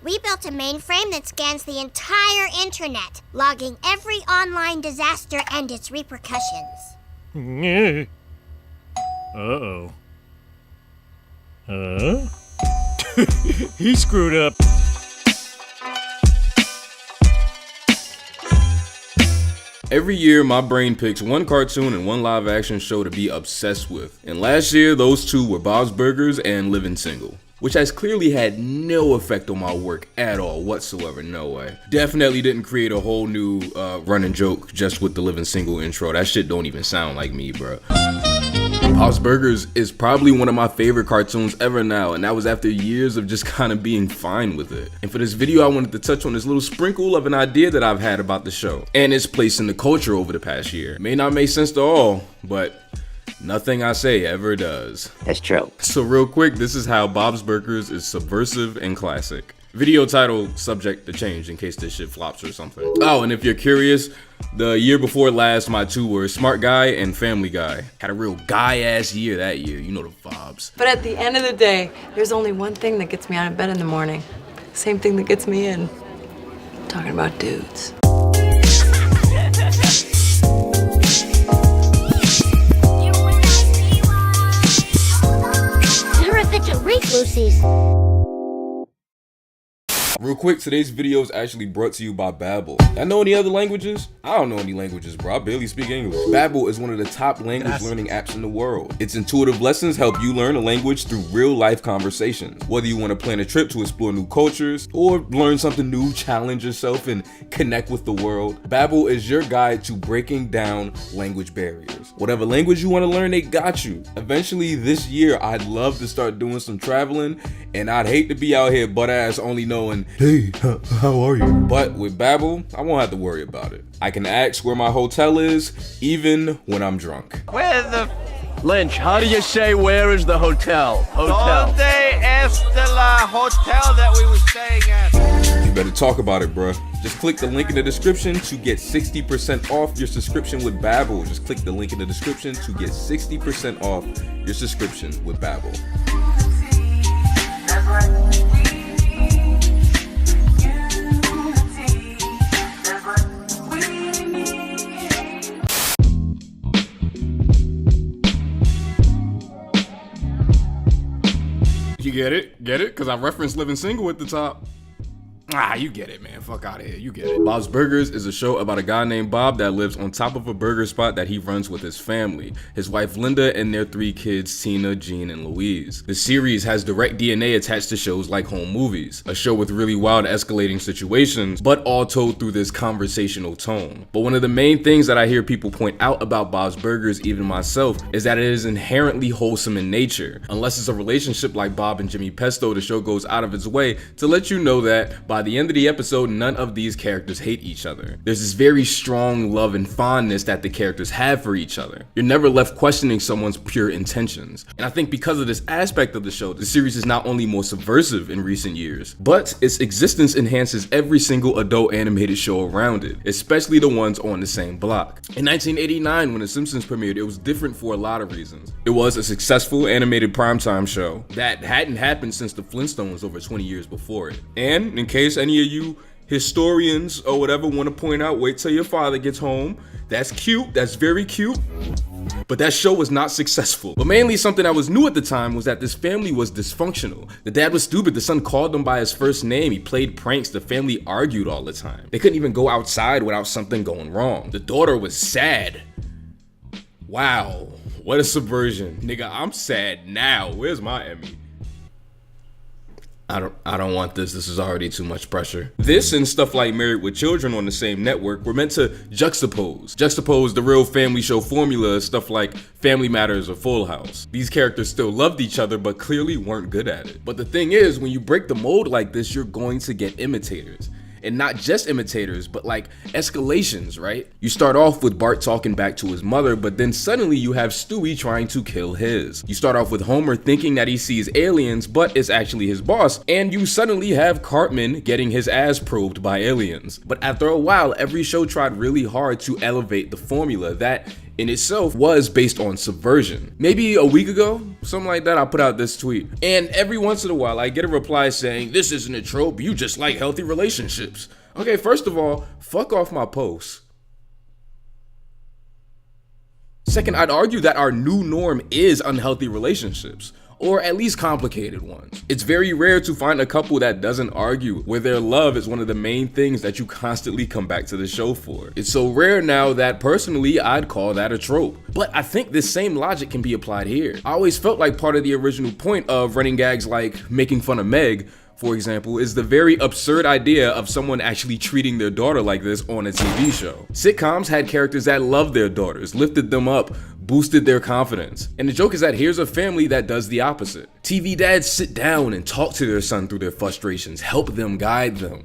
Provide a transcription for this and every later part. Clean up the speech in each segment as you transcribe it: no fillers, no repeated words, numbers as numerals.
We built a mainframe that scans the entire internet, logging every online disaster and its repercussions. Uh-oh. He screwed up. Every year, my brain picks one cartoon and one live action show to be obsessed with. And last year, those two were Bob's Burgers and Living Single, which has clearly had no effect on my work at all whatsoever, no way. Definitely didn't create a whole new running joke just with the Living Single intro. That shit don't even sound like me, bro. Bob's Burgers is probably one of my favorite cartoons ever now, and that was after years of just kind of being fine with it. And for this video, I wanted to touch on this little sprinkle of an idea that I've had about the show and its place in the culture over the past year. It may not make sense to all, but nothing I say ever does. That's true. So real quick, this is how Bob's Burgers is subversive and classic. Video title subject to change in case this shit flops or something. Oh, and if you're curious, the year before last, my two were Smart Guy and Family Guy. Had a real guy-ass year that year, you know the vibes. But at the end of the day, there's only one thing that gets me out of bed in the morning. Same thing that gets me in. I'm talking about dudes. Terrific to reach, Lucy's. Real quick, today's video is actually brought to you by Babbel. I know any other languages? I don't know any languages, bro. I barely speak English. Babbel is one of the top language learning apps in the world. Its intuitive lessons help you learn a language through real life conversations. Whether you want to plan a trip to explore new cultures or learn something new, challenge yourself, and connect with the world, Babbel is your guide to breaking down language barriers. Whatever language you want to learn, they got you. Eventually this year, I'd love to start doing some traveling, and I'd hate to be out here butt ass only knowing, hey, how are you? But with Babbel, I won't have to worry about it. I can ask where my hotel is, even when I'm drunk. Where the... Lynch, how do you say where is the hotel? Hotel. Donde está la hotel that we were staying at? You better talk about it, bruh. Just click the link in the description to get 60% off your subscription with Babbel. Just click the link in the description to get 60% off your subscription with Babbel. You get it? Get it? Because I referenced Living Single at the top. Ah, you get it, man. Fuck out of here. You get it. Bob's Burgers is a show about a guy named Bob that lives on top of a burger spot that he runs with his family, his wife Linda, and their three kids, Tina, Jean, and Louise. The series has direct DNA attached to shows like Home Movies, a show with really wild escalating situations, but all told through this conversational tone. But one of the main things that I hear people point out about Bob's Burgers, even myself, is that it is inherently wholesome in nature. Unless it's a relationship like Bob and Jimmy Pesto, the show goes out of its way to let you know that by the end of the episode, none of these characters hate each other. There's this very strong love and fondness that the characters have for each other. You're never left questioning someone's pure intentions. And I think because of this aspect of the show, the series is not only more subversive in recent years, but its existence enhances every single adult animated show around it, especially the ones on the same block. In 1989, when The Simpsons premiered, it was different for a lot of reasons. It was a successful animated primetime show that hadn't happened since the Flintstones over 20 years before it. And in case any of you historians or whatever want to point out, wait till your father gets home. That's cute. That's very cute. But that show was not successful. But mainly something that was new at the time was that this family was dysfunctional. The dad was stupid. The son called him by his first name. He played pranks. The family argued all the time. They couldn't even go outside without something going wrong. The daughter was sad. Wow. What a subversion. Nigga, I'm sad now. Where's my Emmy? I don't want this. This is already too much pressure. This and stuff like Married with Children on the same network were meant to juxtapose the real family show formula of stuff like Family Matters or Full House. These characters still loved each other, but clearly weren't good at it. But the thing is, when you break the mold like this, you're going to get imitators. and not just imitators, but like escalations, right? You start off with Bart talking back to his mother, but then suddenly you have Stewie trying to kill his. You start off with Homer thinking that he sees aliens, but it's actually his boss, and you suddenly have Cartman getting his ass probed by aliens. But after a while, every show tried really hard to elevate the formula that in itself was based on subversion. Maybe a week ago, something like that, I put out this tweet. And every once in a while, I get a reply saying, "This isn't a trope, you just like healthy relationships." Okay, first of all, fuck off my posts. Second, I'd argue that our new norm is unhealthy relationships, or at least complicated ones. It's very rare to find a couple that doesn't argue, where their love is one of the main things that you constantly come back to the show for. It's so rare now that personally I'd call that a trope. But I think this same logic can be applied here. I always felt like part of the original point of running gags like making fun of Meg, for example, is the very absurd idea of someone actually treating their daughter like this on a TV show. Sitcoms had characters that loved their daughters, lifted them up, boosted their confidence. And the joke is that here's a family that does the opposite. TV dads sit down and talk to their son through their frustrations, help them, guide them.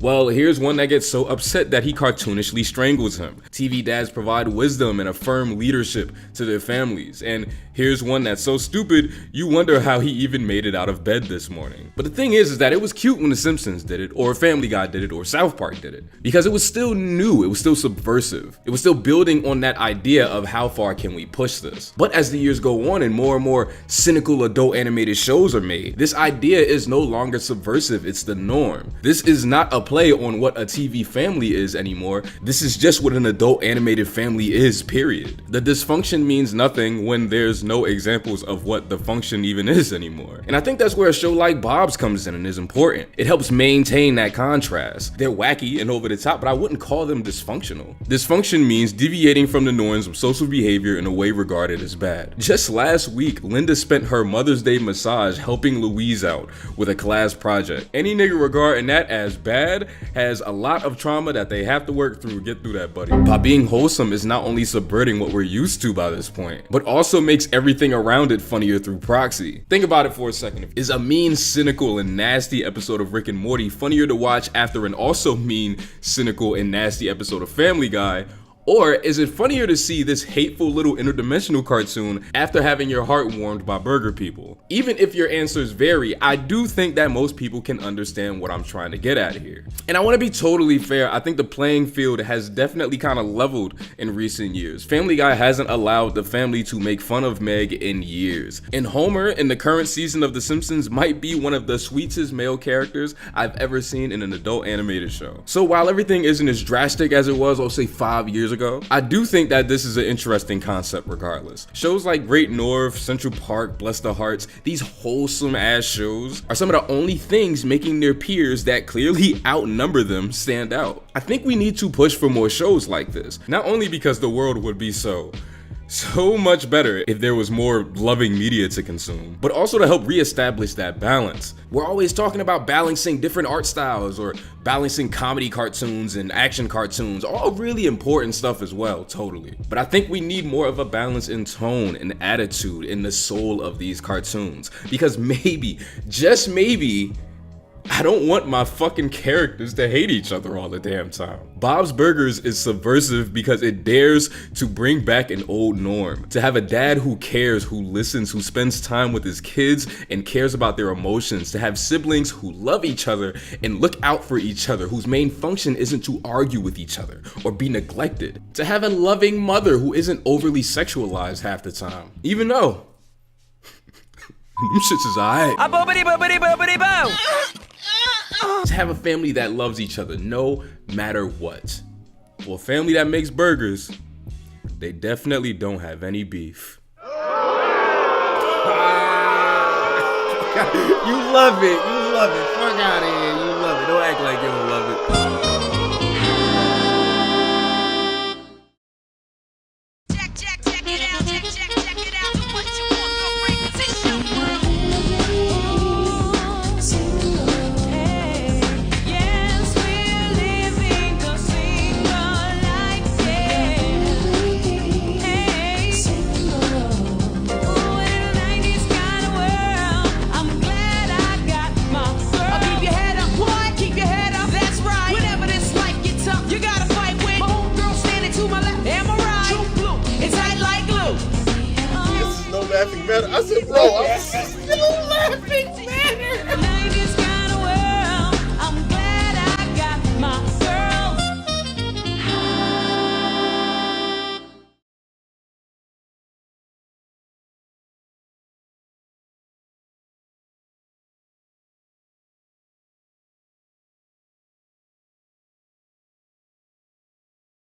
Well, here's one that gets so upset that he cartoonishly strangles him. TV dads provide wisdom and affirm leadership to their families. And here's one that's so stupid, you wonder how he even made it out of bed this morning. But the thing is that it was cute when The Simpsons did it, or Family Guy did it, or South Park did it. Because it was still new, it was still subversive. It was still building on that idea of how far can we push this. But as the years go on and more cynical adult animated shows are made, this idea is no longer subversive, it's the norm. This is not a play on what a TV family is anymore. This is just what an adult animated family is, period. The dysfunction means nothing when there's no examples of what the function even is anymore. And I think that's where a show like Bob's comes in and is important. It helps maintain that contrast. They're wacky and over the top, but I wouldn't call them dysfunctional. Dysfunction means deviating from the norms of social behavior in a way regarded as bad. Just last week, Linda spent her Mother's Day massage helping Louise out with a class project. Any nigga regarding that as bad has a lot of trauma that they have to work through to get through that, buddy. By being wholesome is not only subverting what we're used to by this point, but also makes everything around it funnier through proxy. Think about it for a second. Is a mean, cynical, and nasty episode of Rick and Morty funnier to watch after an also mean, cynical, and nasty episode of Family Guy? Or is it funnier to see this hateful little interdimensional cartoon after having your heart warmed by burger people? Even if your answers vary, I do think that most people can understand what I'm trying to get at here. And I want to be totally fair, I think the playing field has definitely kind of leveled in recent years. Family Guy hasn't allowed the family to make fun of Meg in years. And Homer in the current season of The Simpsons might be one of the sweetest male characters I've ever seen in an adult animated show. So while everything isn't as drastic as it was, I'll say 5 years ago, I do think that this is an interesting concept regardless. Shows like Great North, Central Park, Bless the Hearts, these wholesome ass shows are some of the only things making their peers that clearly outnumber them stand out. I think we need to push for more shows like this, not only because the world would be so much better if there was more loving media to consume, but also to help reestablish that balance. We're always talking about balancing different art styles or balancing comedy cartoons and action cartoons, all really important stuff as well, totally. But I think we need more of a balance in tone and attitude in the soul of these cartoons, because maybe, just maybe, I don't want my fucking characters to hate each other all the damn time. Bob's Burgers is subversive because it dares to bring back an old norm. To have a dad who cares, who listens, who spends time with his kids and cares about their emotions. To have siblings who love each other and look out for each other, whose main function isn't to argue with each other or be neglected. To have a loving mother who isn't overly sexualized half the time. Even though them shits is alright. To have a family that loves each other no matter what. Well, a family that makes burgers, they definitely don't have any beef. You love it. Fuck out of here. You love it. Don't act like you